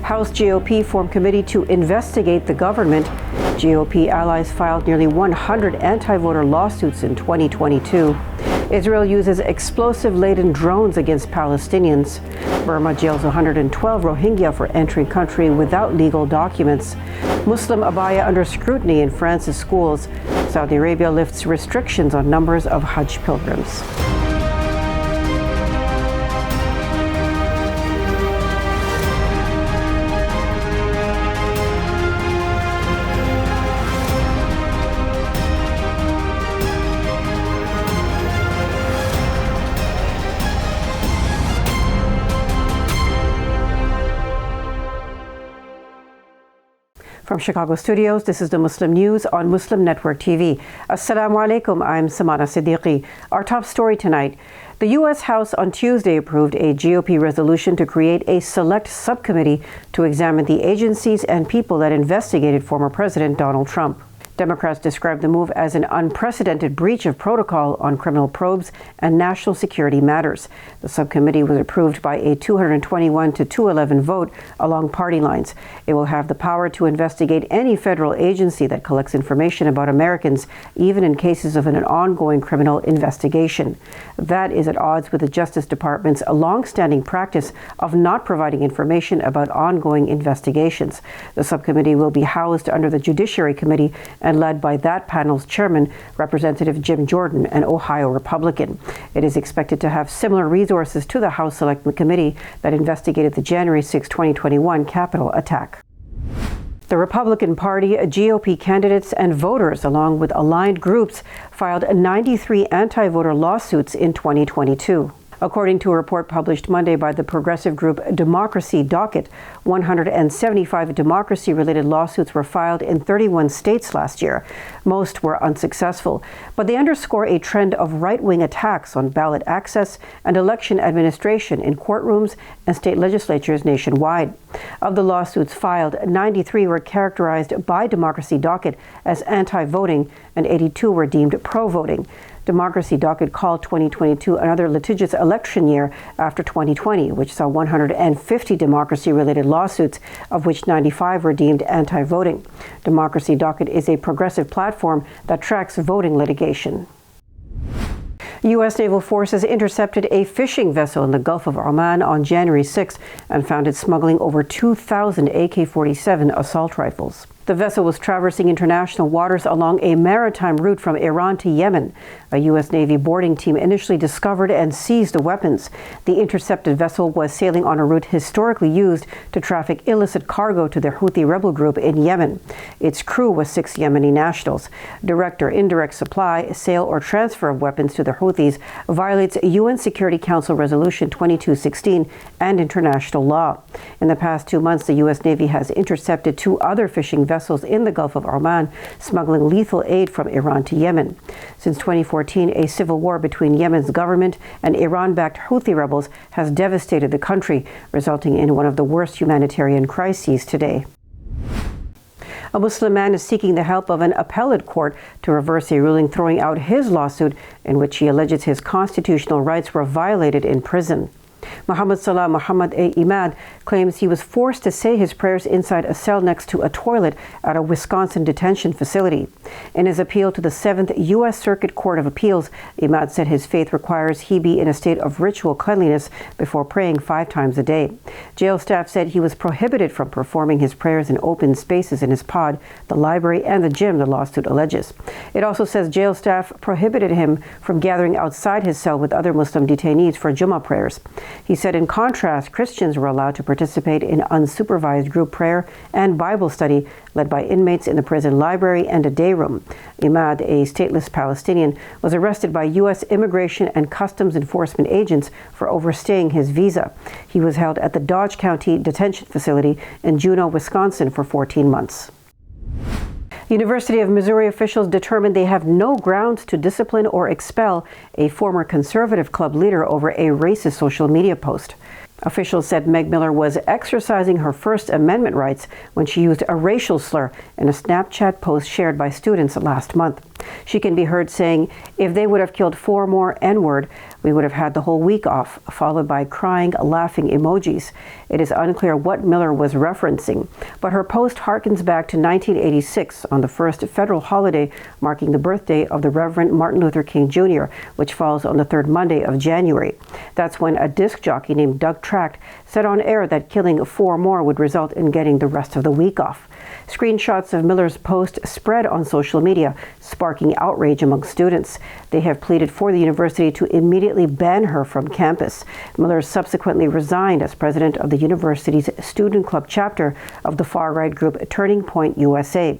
House GOP formed committee to investigate the government. GOP allies filed nearly 100 anti-voter lawsuits in 2022. Israel uses explosive-laden drones against Palestinians. Burma jails 112 Rohingya for entering country without legal documents. Muslim Abaya under scrutiny in France's schools. Saudi Arabia lifts restrictions on numbers of Hajj pilgrims. From Chicago studios, this is the Muslim News on Muslim Network TV. Assalamu alaikum, I'm Samana Siddiqui. Our top story tonight. The U.S. House on Tuesday approved a GOP resolution to create a select subcommittee to examine the agencies and people that investigated former President Donald Trump. Democrats described the move as an unprecedented breach of protocol on criminal probes and national security matters. The subcommittee was approved by a 221 to 211 vote along party lines. It will have the power to investigate any federal agency that collects information about Americans, even in cases of an ongoing criminal investigation. That is at odds with the Justice Department's long-standing practice of not providing information about ongoing investigations. The subcommittee will be housed under the Judiciary Committee and led by that panel's chairman, Representative Jim Jordan, an Ohio Republican. It is expected to have similar resources to the House Select Committee that investigated the January 6, 2021 Capitol attack. The Republican Party, GOP candidates, and voters, along with aligned groups, filed 93 anti-voter lawsuits in 2022. According to a report published Monday by the progressive group Democracy Docket, 175 democracy-related lawsuits were filed in 31 states last year. Most were unsuccessful, but they underscore a trend of right-wing attacks on ballot access and election administration in courtrooms and state legislatures nationwide. Of the lawsuits filed, 93 were characterized by Democracy Docket as anti-voting and 82 were deemed pro-voting. Democracy Docket called 2022 another litigious election year after 2020, which saw 150 democracy-related lawsuits, of which 95 were deemed anti-voting. Democracy Docket is a progressive platform that tracks voting litigation. U.S. naval forces intercepted a fishing vessel in the Gulf of Oman on January 6 and found it smuggling over 2,000 AK-47 assault rifles. The vessel was traversing international waters along a maritime route from Iran to Yemen. A U.S. Navy boarding team initially discovered and seized the weapons. The intercepted vessel was sailing on a route historically used to traffic illicit cargo to the Houthi rebel group in Yemen. Its crew was 6 Yemeni nationals. Direct or indirect supply, sale, or transfer of weapons to the Houthis violates UN Security Council Resolution 2216 and international law. In the past 2 months, the U.S. Navy has intercepted 2 other fishing vessels in the Gulf of Oman, smuggling lethal aid from Iran to Yemen. Since 2014, a civil war between Yemen's government and Iran-backed Houthi rebels has devastated the country, resulting in one of the worst humanitarian crises today. A Muslim man is seeking the help of an appellate court to reverse a ruling throwing out his lawsuit in which he alleges his constitutional rights were violated in prison. Muhammad Salah Muhammad A. Imad claims he was forced to say his prayers inside a cell next to a toilet at a Wisconsin detention facility. In his appeal to the 7th U.S. Circuit Court of Appeals, Imad said his faith requires he be in a state of ritual cleanliness before praying 5 times a day. Jail staff said he was prohibited from performing his prayers in open spaces in his pod, the library, and the gym, the lawsuit alleges. It also says jail staff prohibited him from gathering outside his cell with other Muslim detainees for Jummah prayers. He said, in contrast, Christians were allowed to participate in unsupervised group prayer and Bible study led by inmates in the prison library and a day room. Imad, a stateless Palestinian, was arrested by U.S. Immigration and Customs Enforcement agents for overstaying his visa. He was held at the Dodge County Detention Facility in Juneau, Wisconsin for 14 months. University of Missouri officials determined they have no grounds to discipline or expel a former conservative club leader over a racist social media post. Officials said Meg Miller was exercising her First Amendment rights when she used a racial slur in a Snapchat post shared by students last month. She can be heard saying, "If they would have killed 4 more N-word, we would have had the whole week off," followed by crying, laughing emojis. It is unclear what Miller was referencing, but her post harkens back to 1986 on the first federal holiday marking the birthday of the Reverend Martin Luther King Jr., which falls on the third Monday of January. That's when a disc jockey named Doug Tract said on air that killing 4 more would result in getting the rest of the week off. Screenshots of Miller's post spread on social media, sparking outrage among students. They have pleaded for the university to immediately ban her from campus. Miller subsequently resigned as president of the university's student club chapter of the far-right group Turning Point USA.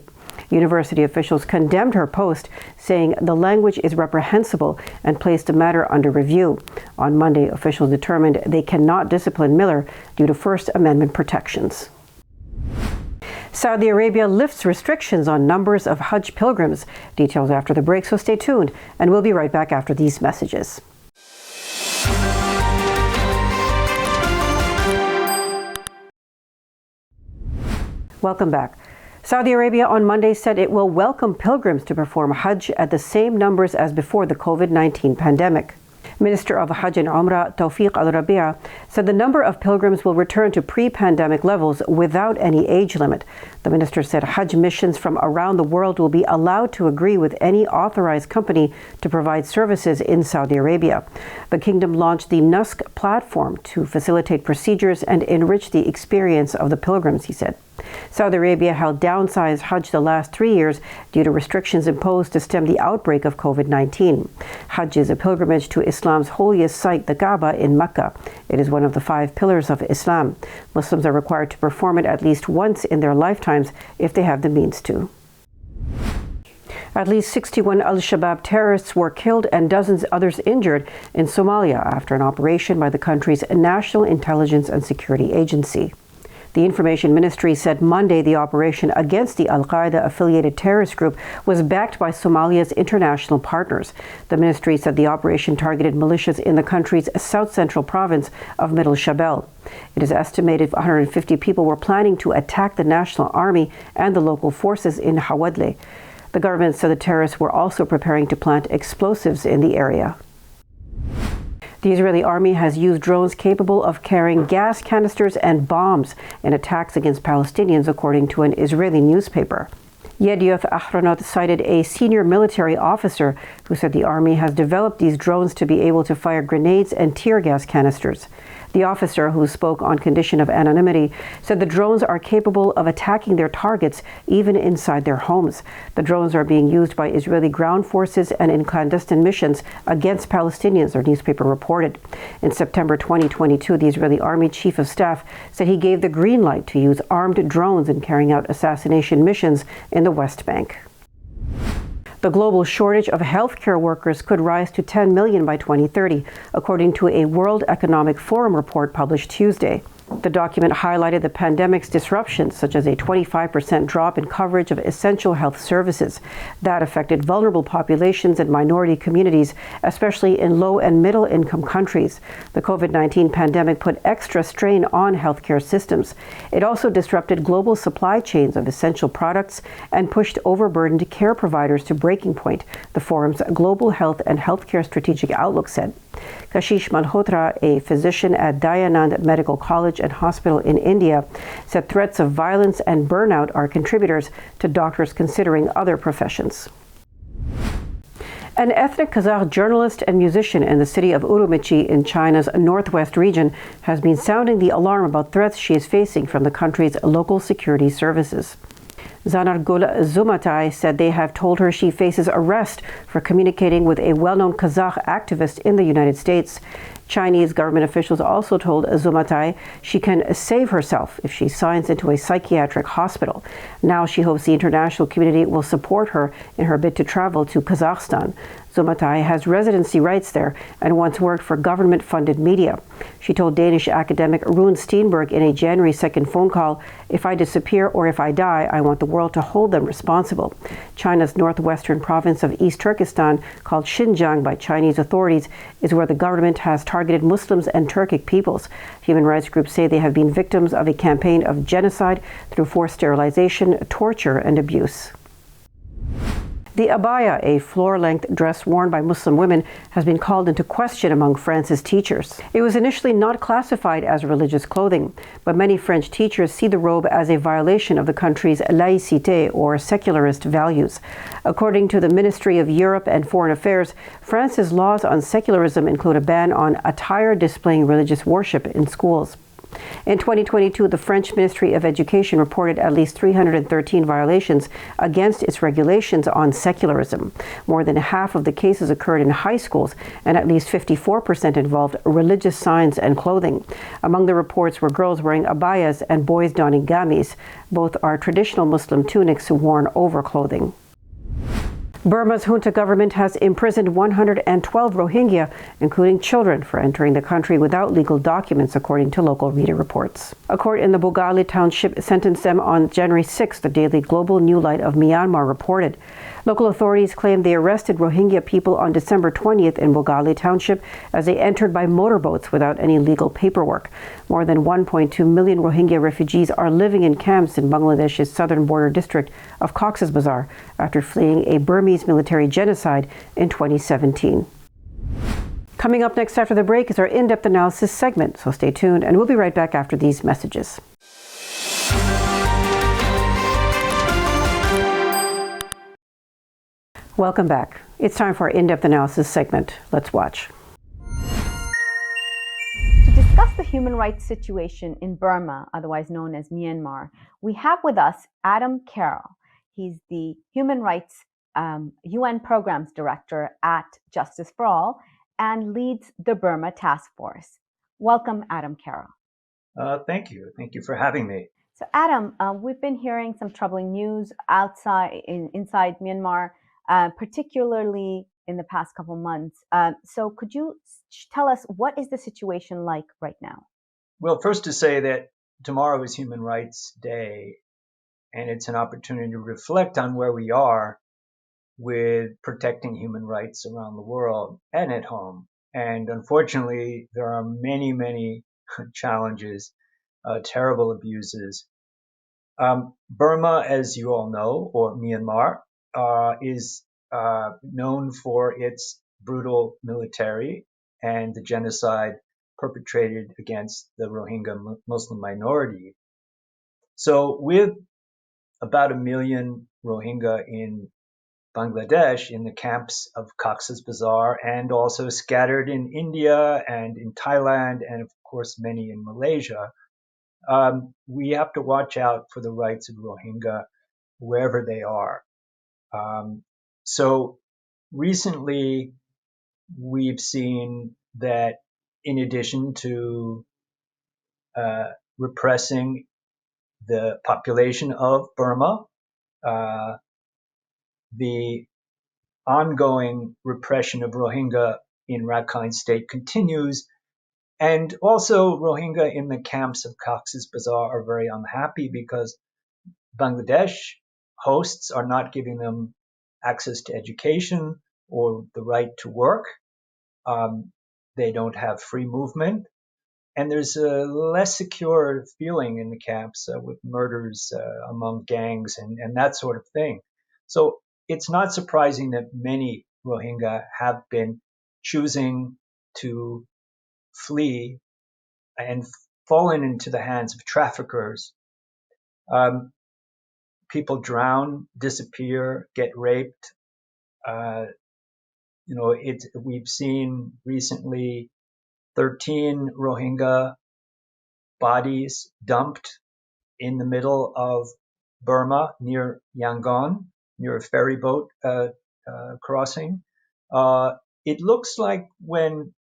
University officials condemned her post, saying the language is reprehensible and placed the matter under review. On Monday, officials determined they cannot discipline Miller due to First Amendment protections. Saudi Arabia lifts restrictions on numbers of Hajj pilgrims. Details after the break, so stay tuned, and we'll be right back after these messages. Welcome back. Saudi Arabia on Monday said it will welcome pilgrims to perform Hajj at the same numbers as before the COVID-19 pandemic. Minister of Hajj and Umrah Tawfiq Al-Rabi'a said the number of pilgrims will return to pre-pandemic levels without any age limit. The minister said Hajj missions from around the world will be allowed to agree with any authorized company to provide services in Saudi Arabia. The kingdom launched the Nusk platform to facilitate procedures and enrich the experience of the pilgrims, he said. Saudi Arabia held downsized Hajj the last 3 years due to restrictions imposed to stem the outbreak of COVID-19. Hajj is a pilgrimage to Islam's holiest site, the Kaaba in Mecca. It is one of the 5 pillars of Islam. Muslims are required to perform it at least once in their lifetimes if they have the means to. At least 61 Al-Shabaab terrorists were killed and dozens others injured in Somalia after an operation by the country's National Intelligence and Security Agency. The Information Ministry said Monday the operation against the Al-Qaeda-affiliated terrorist group was backed by Somalia's international partners. The ministry said the operation targeted militias in the country's south-central province of Middle Shabelle. It is estimated 150 people were planning to attack the National Army and the local forces in Hawadle. The government said the terrorists were also preparing to plant explosives in the area. The Israeli army has used drones capable of carrying gas canisters and bombs in attacks against Palestinians, according to an Israeli newspaper. Yedioth Ahronot cited a senior military officer who said the army has developed these drones to be able to fire grenades and tear gas canisters. The officer, who spoke on condition of anonymity, said the drones are capable of attacking their targets even inside their homes. The drones are being used by Israeli ground forces and in clandestine missions against Palestinians, their newspaper reported. In September 2022, the Israeli Army Chief of Staff said he gave the green light to use armed drones in carrying out assassination missions in the West Bank. The global shortage of healthcare workers could rise to 10 million by 2030, according to a World Economic Forum report published Tuesday. The document highlighted the pandemic's disruptions, such as a 25% drop in coverage of essential health services. That affected vulnerable populations and minority communities, especially in low and middle income countries. The COVID-19 pandemic put extra strain on healthcare systems. It also disrupted global supply chains of essential products and pushed overburdened care providers to breaking point, the forum's Global Health and Healthcare Strategic Outlook said. Kashish Malhotra, a physician at Dayanand Medical College and Hospital in India, said threats of violence and burnout are contributors to doctors considering other professions. An ethnic Kazakh journalist and musician in the city of Urumqi in China's northwest region has been sounding the alarm about threats she is facing from the country's local security services. Zanargul Zumatai said they have told her she faces arrest for communicating with a well-known Kazakh activist in the United States. Chinese government officials also told Zumatai she can save herself if she signs into a psychiatric hospital. Now she hopes the international community will support her in her bid to travel to Kazakhstan. Zumatai has residency rights there and once worked for government-funded media. She told Danish academic Rune Steenberg in a January 2nd phone call, "If I disappear or if I die, I want the world to hold them responsible." China's northwestern province of East Turkestan, called Xinjiang by Chinese authorities, is where the government has targeted Muslims and Turkic peoples. Human rights groups say they have been victims of a campaign of genocide through forced sterilization, torture, and abuse. The abaya, a floor-length dress worn by Muslim women, has been called into question among France's teachers. It was initially not classified as religious clothing, but many French teachers see the robe as a violation of the country's laïcité, or secularist values. According to the Ministry of Europe and Foreign Affairs, France's laws on secularism include a ban on attire displaying religious worship in schools. In 2022, the French Ministry of Education reported at least 313 violations against its regulations on secularism. More than half of the cases occurred in high schools, and at least 54% involved religious signs and clothing. Among the reports were girls wearing abayas and boys donning gamis. Both are traditional Muslim tunics worn over clothing. Burma's junta government has imprisoned 112 Rohingya, including children, for entering the country without legal documents, according to local media reports. A court in the Bogali township sentenced them on January 6, the daily Global New Light of Myanmar reported. Local authorities claimed they arrested Rohingya people on December 20th in Bogali township as they entered by motorboats without any legal paperwork. More than 1.2 million Rohingya refugees are living in camps in Bangladesh's southern border district of Cox's Bazar after fleeing a Burmese military genocide in 2017. Coming up next after the break is our in-depth analysis segment, so stay tuned, and we'll be right back after these messages. Welcome back. It's time for our in-depth analysis segment. Let's watch. To discuss the human rights situation in Burma, otherwise known as Myanmar, we have with us Adem Carroll. He's the Human Rights UN Programs Director at Justice for All and leads the Burma Task Force. Welcome, Adem Carroll. Thank you. Thank you for having me. So, Adem, we've been hearing some troubling news inside Myanmar, particularly in the past couple months. So could you tell us, what is the situation like right now? Well, first to say that tomorrow is Human Rights Day, and it's an opportunity to reflect on where we are with protecting human rights around the world and at home. And unfortunately, there are many, many challenges, terrible abuses. Burma, as you all know, or Myanmar, is known for its brutal military and the genocide perpetrated against the Rohingya Muslim minority. So with about 1 million Rohingya in Bangladesh, in the camps of Cox's Bazar, and also scattered in India and in Thailand, and of course many in Malaysia, we have to watch out for the rights of Rohingya wherever they are. So recently, we've seen that in addition to repressing the population of Burma, the ongoing repression of Rohingya in Rakhine State continues. And also Rohingya in the camps of Cox's Bazar are very unhappy because Bangladesh hosts are not giving them access to education or the right to work. They don't have free movement. And there's a less secure feeling in the camps with murders among gangs and that sort of thing. So it's not surprising that many Rohingya have been choosing to flee and fallen into the hands of traffickers. People drown, disappear, get raped. We've seen recently 13 Rohingya bodies dumped in the middle of Burma near Yangon, near a ferry boat crossing. It looks like when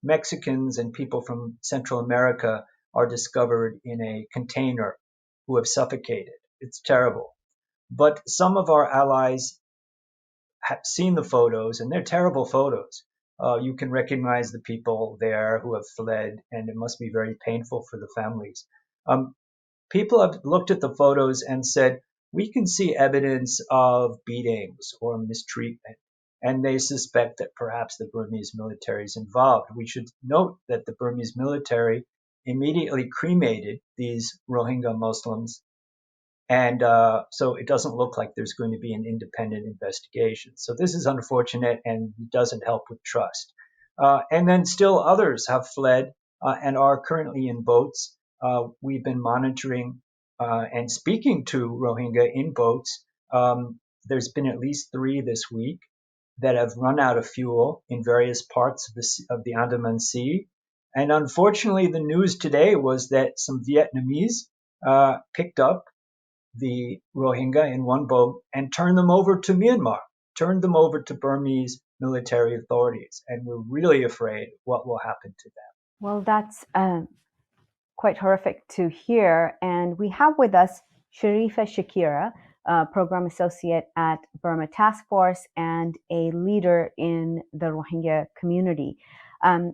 Mexicans and people from Central America are discovered in a container who have suffocated. It's terrible. But some of our allies have seen the photos, and they're terrible photos. You can recognize the people there who have fled, and it must be very painful for the families. People have looked at the photos and said, we can see evidence of beatings or mistreatment, and they suspect that perhaps the Burmese military is involved. We should note that the Burmese military immediately cremated these Rohingya Muslims And so it doesn't look like there's going to be an independent investigation. So this is unfortunate and doesn't help with trust. And then still others have fled and are currently in boats. We've been monitoring and speaking to Rohingya in boats. There's been at least 3 this week that have run out of fuel in various parts of the Andaman Sea. And unfortunately, the news today was that some Vietnamese picked up the Rohingya in one boat and turned them over to Myanmar, turned them over to Burmese military authorities. And we're really afraid what will happen to them. Well, that's quite horrific to hear. And we have with us Shakirah, Program Associate at Burma Task Force and a leader in the Rohingya community.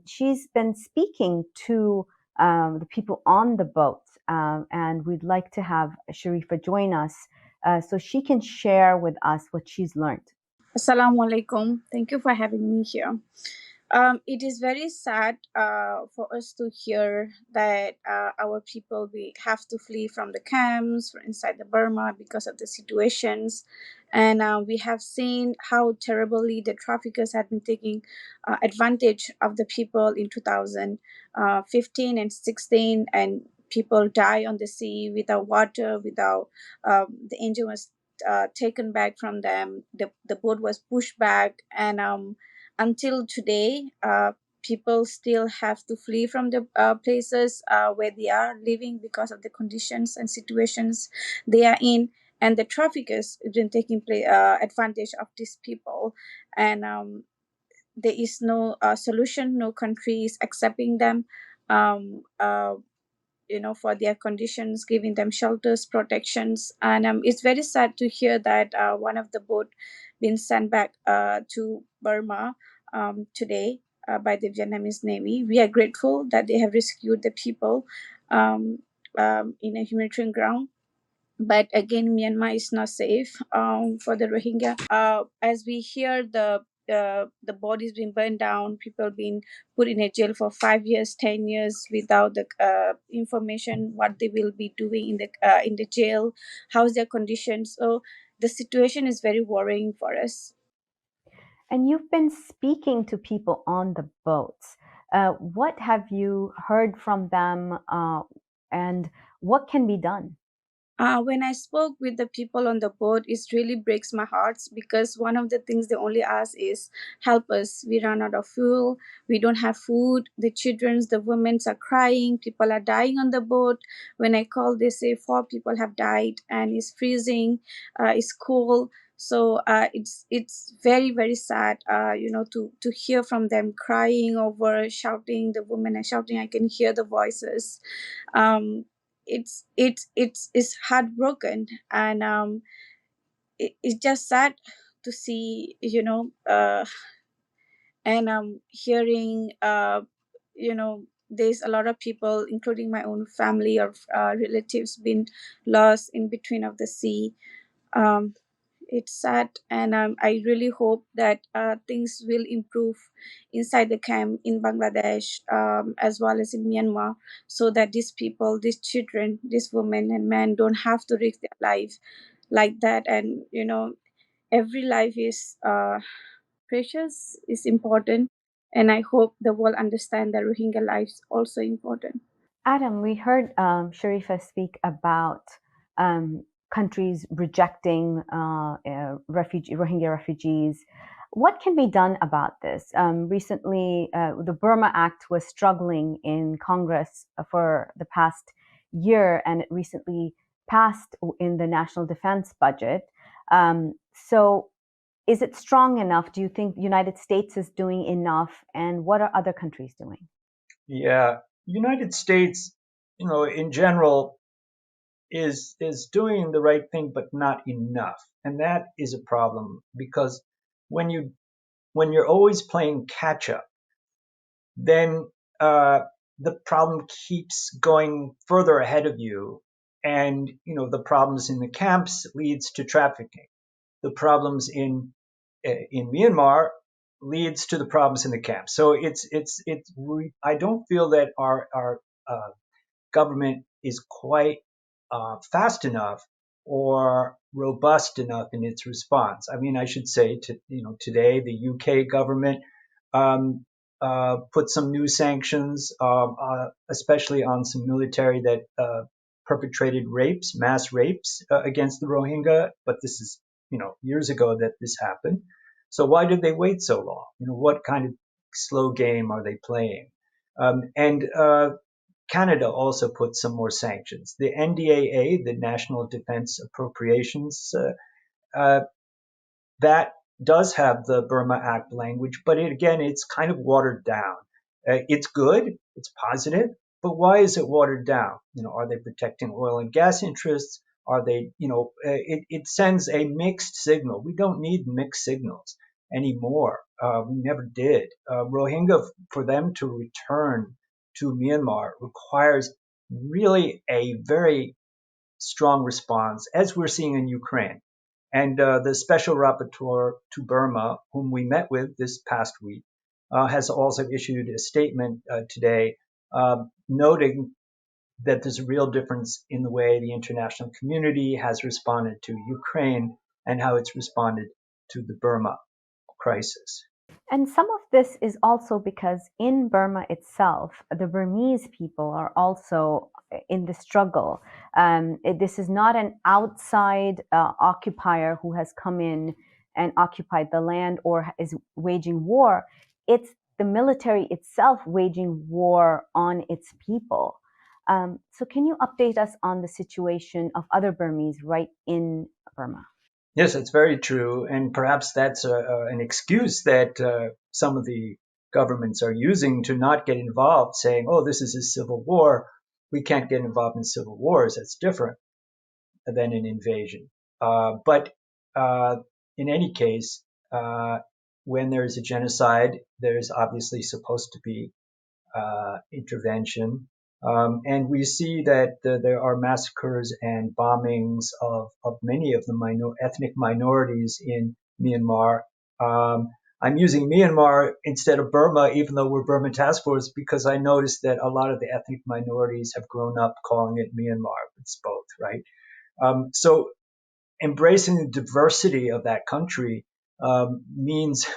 She's been speaking to the people on the boat, and we'd like to have Sharifah join us so she can share with us what she's learned. Assalamu alaikum. Thank you for having me here. It is very sad for us to hear that our people we have to flee from the camps inside the Burma because of the situations, and we have seen how terribly the traffickers have been taking advantage of the people in 2015 and 16, and people die on the sea without water, without the engine was taken back from them. The boat was pushed back, and until today, people still have to flee from the places where they are living because of the conditions and situations they are in. And the traffickers have been taking advantage of these people. And there is no solution, no country is accepting them. For their conditions, giving them shelters, protections. And it's very sad to hear that one of the boat been sent back to Burma today by the Vietnamese Navy. We are grateful that they have rescued the people in a humanitarian ground. But again, Myanmar is not safe for the Rohingya. As we hear the bodies being burned down, people being put in a jail for 5 years, 10 years without the information what they will be doing in the jail, how's their conditions. So the situation is very worrying for us. And you've been speaking to people on the boats. What have you heard from them, and what can be done? When I spoke with the people on the boat, it really breaks my heart because one of the things they only ask is, help us. We run out of fuel. We don't have food. The children, the women are crying. People are dying on the boat. When I call, they say 4 people have died and it's freezing. It's cold. So it's very, very sad, to hear from them crying over, shouting. The women are shouting. I can hear the voices. It's heartbroken, and it's just sad to see, and hearing, there's a lot of people, including my own family or relatives, been lost in between of the sea. It's sad, and I really hope that things will improve inside the camp in Bangladesh, as well as in Myanmar, so that these people, these children, these women and men don't have to risk their life like that. And every life is precious, is important, and I hope the world understand that Rohingya lives also important. Adem, we heard Sharifah speak about countries rejecting Rohingya refugees. What can be done about this? Recently, the Burma Act was struggling in Congress for the past year, and it recently passed in the national defense budget. So is it strong enough? Do you think the United States is doing enough? And what are other countries doing? Yeah, United States, in general, is doing the right thing, but not enough, and that is a problem because when you're always playing catch up, then the problem keeps going further ahead of you, and the problems in the camps leads to trafficking. The problems in Myanmar leads to the problems in the camps. So I don't feel that our government is quite fast enough or robust enough in its response. I mean, I should say, today the UK government put some new sanctions, especially on some military that perpetrated rapes, mass rapes against the Rohingya. But this is, years ago that this happened. So why did they wait so long? What kind of slow game are they playing? And Canada also put some more sanctions. The NDAA, the National Defense Appropriations, that does have the Burma Act language, but it's kind of watered down. It's good, it's positive, but why is it watered down? Are they protecting oil and gas interests? Are they, it sends a mixed signal. We don't need mixed signals anymore. We never did. Rohingya, for them to return to Myanmar requires really a very strong response, as we're seeing in Ukraine. And the special rapporteur to Burma, whom we met with this past week, has also issued a statement today noting that there's a real difference in the way the international community has responded to Ukraine and how it's responded to the Burma crisis. And some of this is also because in Burma itself, the Burmese people are also in the struggle. This is not an outside occupier who has come in and occupied the land or is waging war. It's the military itself waging war on its people. So can you update us on the situation of other Burmese right in Burma? Yes, it's very true. And perhaps that's an excuse that some of the governments are using to not get involved, saying, oh, this is a civil war. We can't get involved in civil wars. That's different than an invasion. But in any case, when there is a genocide, there's obviously supposed to be intervention. And we see that there are massacres and bombings of many of the ethnic minorities in Myanmar. I'm using Myanmar instead of Burma, even though we're Burma Task Force, because I noticed that a lot of the ethnic minorities have grown up calling it Myanmar. It's both, right? So embracing the diversity of that country means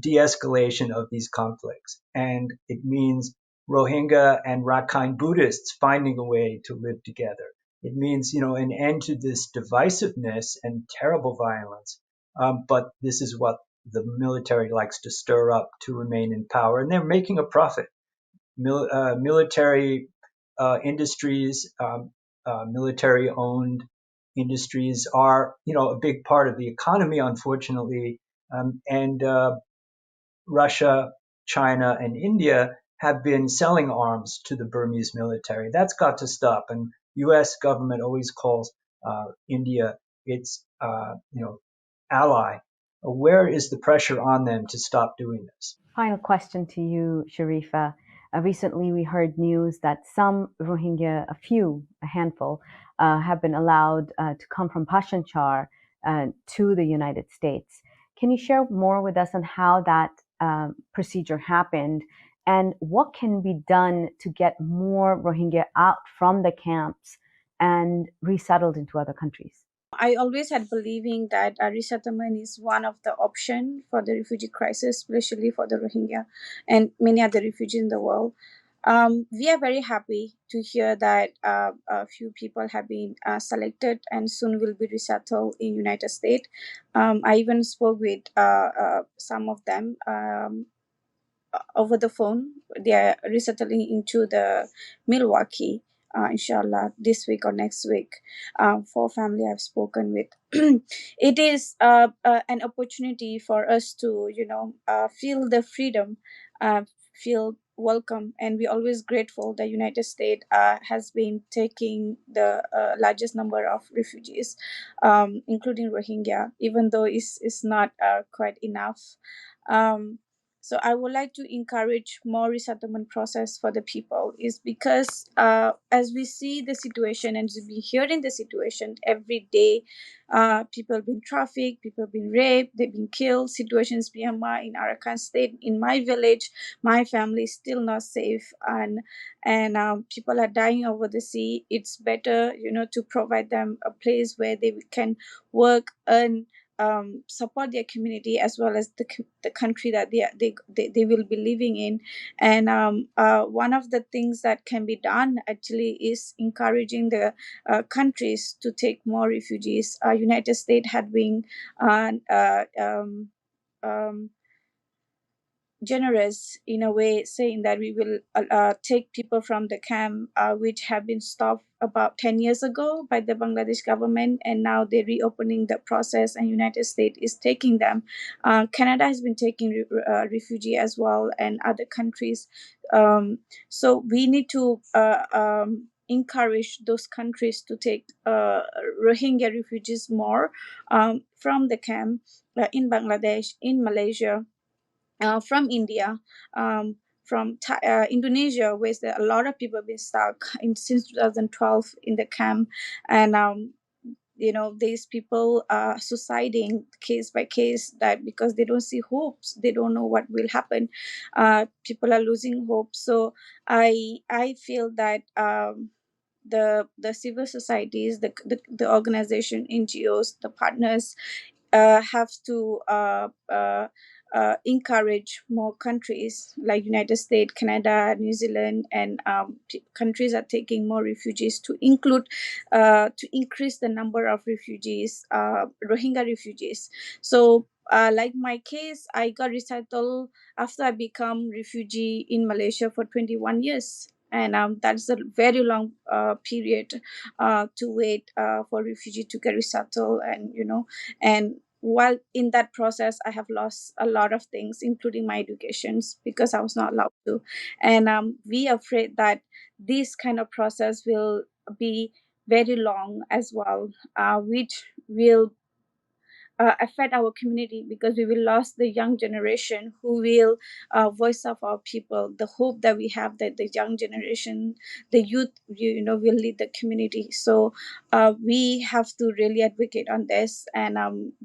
de-escalation of these conflicts. And it means Rohingya and Rakhine Buddhists finding a way to live together. It means, an end to this divisiveness and terrible violence. But this is what the military likes to stir up to remain in power. And they're making a profit. Military industries, military-owned industries are, a big part of the economy, unfortunately. And Russia, China, and India have been selling arms to the Burmese military. That's got to stop. And U.S. government always calls India its, ally. Where is the pressure on them to stop doing this? Final question to you, Sharifah. Recently, we heard news that some Rohingya, a handful, have been allowed to come from Pashanchar to the United States. Can you share more with us on how that procedure happened and what can be done to get more Rohingya out from the camps and resettled into other countries? I always had believing that resettlement is one of the option for the refugee crisis, especially for the Rohingya and many other refugees in the world. We are very happy to hear that a few people have been selected and soon will be resettled in United States. I even spoke with some of them over the phone. They are resettling into the Milwaukee, inshallah, this week or next week. For family I've spoken with. It is an opportunity for us to, feel the freedom, feel welcome, and we're always grateful the United States has been taking the largest number of refugees, including Rohingya, even though it's not quite enough. So I would like to encourage more resettlement process for the people, is because as we see the situation and we hearing the situation every day, people being trafficked, people being raped, they've been killed, situations Myanmar in Arakan state, in my village, my family is still not safe, and people are dying over the sea. It's better, to provide them a place where they can work, earn, support their community as well as the country that they will be living in. And one of the things that can be done actually is encouraging the countries to take more refugees. United States had been generous in a way, saying that we will take people from the camp, which have been stopped about 10 years ago by the Bangladesh government, and now they're reopening the process, and United States is taking them. Canada has been taking refugee as well, and other countries. So we need to encourage those countries to take Rohingya refugees more from the camp in Bangladesh, in Malaysia, from India, from Indonesia, where a lot of people have been stuck since 2012 in the camp. And these people are suiciding case by case, that because they don't see hopes, they don't know what will happen. People are losing hope. So I feel that the civil societies, the organization, NGOs, the partners have to encourage more countries like United States, Canada, New Zealand, and countries are taking more refugees to increase the number of refugees, Rohingya refugees. So like my case, I got resettled after I become refugee in Malaysia for 21 years. And that's a very long period to wait for refugee to get resettled, and while in that process, I have lost a lot of things, including my educations, because I was not allowed to. And we are afraid that this kind of process will be very long as well, which will affect our community, because we will lose the young generation who will voice of our people, the hope that we have that the young generation, the youth, will lead the community. So we have to really advocate on this, and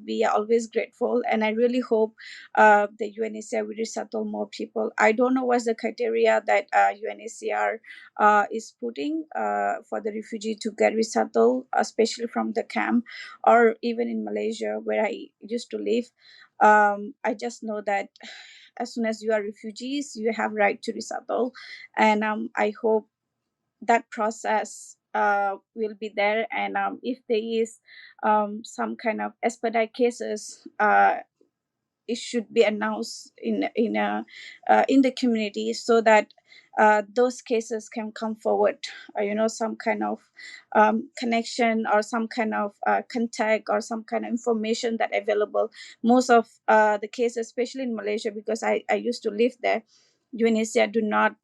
we are always grateful, and I really hope the UNHCR will resettle more people. I don't know what's the criteria that UNHCR is putting for the refugee to get resettled, especially from the camp, or even in Malaysia where I used to live. I just know that as soon as you are refugees, you have right to resettle, and I hope that process will be there. And if there is some kind of expedite cases, it should be announced in the community, so that those cases can come forward. Some kind of connection, or some kind of contact, or some kind of information that available. Most of the cases, especially in Malaysia, because I used to live there, UNHCR do not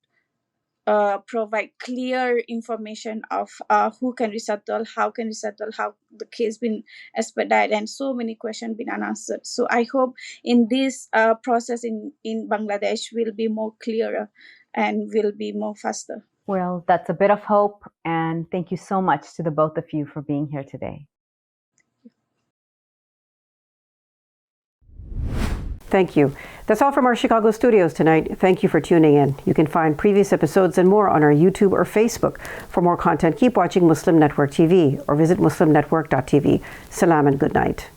provide clear information of who can resettle, how can resettle, how the case been expedited, and so many questions been unanswered. So I hope in this process in Bangladesh will be more clearer and will be more faster. Well, that's a bit of hope, and thank you so much to the both of you for being here today. Thank you. That's all from our Chicago studios tonight. Thank you for tuning in. You can find previous episodes and more on our YouTube or Facebook. For more content, keep watching Muslim Network TV or visit muslimnetwork.tv. Salam and good night.